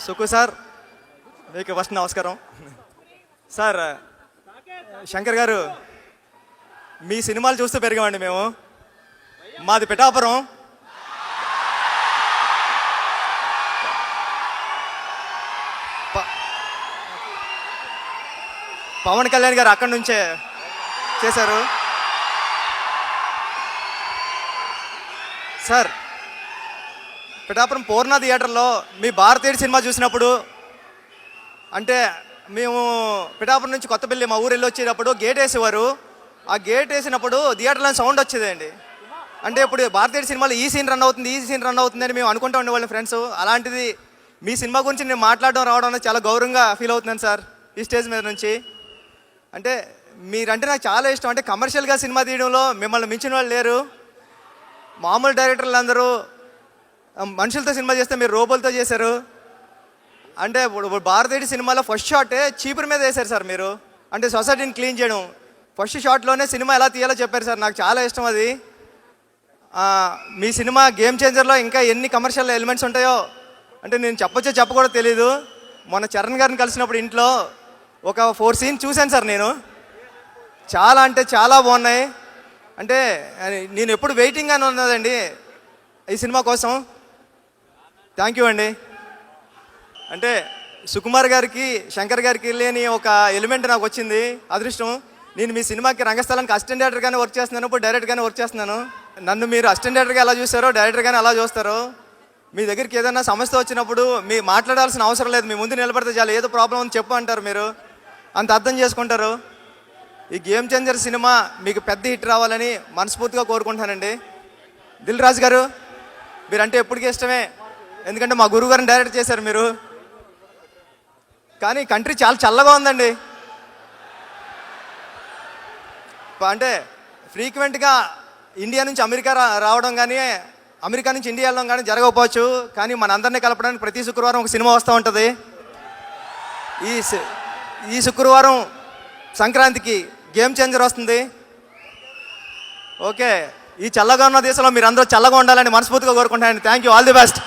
సుకు sir, మీకు first నమస్కారం sir. Shankar గారు, మీ సినిమాలు చూస్తూ పెరిగామండి మేము. మాది పిఠాపురం. పవన్ కళ్యాణ్ గారు అక్కడి నుంచే చేశారు సార్. పిఠాపురం పూర్ణ థియేటర్లో మీ భారతీయుడు సినిమా చూసినప్పుడు, అంటే మేము పిఠాపురం నుంచి కొత్తపల్లి మా ఊరు వెళ్ళి వచ్చేటప్పుడు గేట్ వేసేవారు. ఆ గేట్ వేసినప్పుడు థియేటర్లో సౌండ్ వచ్చేదండి. అంటే ఇప్పుడు భారతీయుడు సినిమాలో ఈ సీన్ రన్ అవుతుంది, ఈ సీన్ రన్ అవుతుంది అని మేము అనుకుంటూ ఉండేవాళ్ళం ఫ్రెండ్స్. అలాంటిది మీ సినిమా గురించి నేను మాట్లాడడం రావడం అనేది చాలా గౌరవంగా ఫీల్ అవుతున్నాను సార్ ఈ స్టేజ్ మీద నుంచి. అంటే మీరంటే నాకు చాలా ఇష్టం. అంటే కమర్షియల్గా సినిమా తీయడంలో మిమ్మల్ని మించిన వాళ్ళు లేరు. మామూలు డైరెక్టర్లు అందరూ మనుషులతో సినిమా చేస్తే మీరు రోబోలతో చేశారు. అంటే ఇప్పుడు భారతీయుడి సినిమాలో ఫస్ట్ షాటే చీపురు మీద వేశారు సార్ మీరు. అంటే సొసైటీని క్లీన్ చేయడం ఫస్ట్ షాట్లోనే సినిమా ఎలా తీయాలో చెప్పారు సార్. నాకు చాలా ఇష్టం అది. మీ సినిమా గేమ్ చేంజర్లో ఇంకా ఎన్ని కమర్షియల్ ఎలిమెంట్స్ ఉంటాయో అంటే నేను చెప్పొచ్చో చెప్పకూడదు తెలీదు. మొన్న చరణ్ గారిని కలిసినప్పుడు ఇంట్లో ఒక 4 సీన్స్ చూశాను సార్ నేను. చాలా అంటే చాలా బాగున్నాయి. అంటే నేను ఎప్పుడు వెయిటింగ్ అని ఉన్నదండి ఈ సినిమా కోసం. థ్యాంక్ యూ అండి. అంటే సుకుమార్ గారికి, శంకర్ గారికి లేని ఒక ఎలిమెంట్ నాకు వచ్చింది, అదృష్టం. నేను మీ సినిమాకి రంగస్థలానికి అసిస్టెంట్ డైరెక్టర్గానే వర్క్ చేస్తున్నాను, ఇప్పుడు డైరెక్ట్గానే వర్క్ చేస్తున్నాను. నన్ను మీరు అసిస్టెంట్ డైరెక్టర్గా ఎలా చూస్తారో డైరెక్టర్గానే అలా చూస్తారు. మీ దగ్గరికి ఏదైనా సమస్య వచ్చినప్పుడు మీ మాట్లాడాల్సిన అవసరం లేదు, మీ ముందు నిలబడితే చాలు. ఏదో ప్రాబ్లం ఉంది చెప్పు అంటారు, మీరు అంత అర్థం చేసుకుంటారు. ఈ గేమ్ చేంజర్ సినిమా మీకు పెద్ద హిట్ రావాలని మనస్ఫూర్తిగా కోరుకుంటున్నానండి. దిల్ రాజు గారు, మీరంటే ఎప్పటికీ ఇష్టమే, ఎందుకంటే మా గురువు గారిని డైరెక్ట్ చేశారు మీరు. కానీ కంట్రీ చాలా చల్లగా ఉందండి. అంటే ఫ్రీక్వెంట్గా ఇండియా నుంచి అమెరికా రావడం కానీ, అమెరికా నుంచి ఇండియా వెళ్ళడం కానీ జరగకపోవచ్చు. కానీ మనందరినీ కలపడానికి ప్రతి శుక్రవారం ఒక సినిమా వస్తూ ఉంటుంది. ఈ శుక్రవారం సంక్రాంతికి గేమ్ చేంజర్ వస్తుంది. ఓకే, ఈ చల్లగా ఉన్న దేశంలో మీరు అందరూ చల్లగా ఉండాలని మనస్ఫూర్తిగా కోరుకుంటానండి. Thank you, all the best.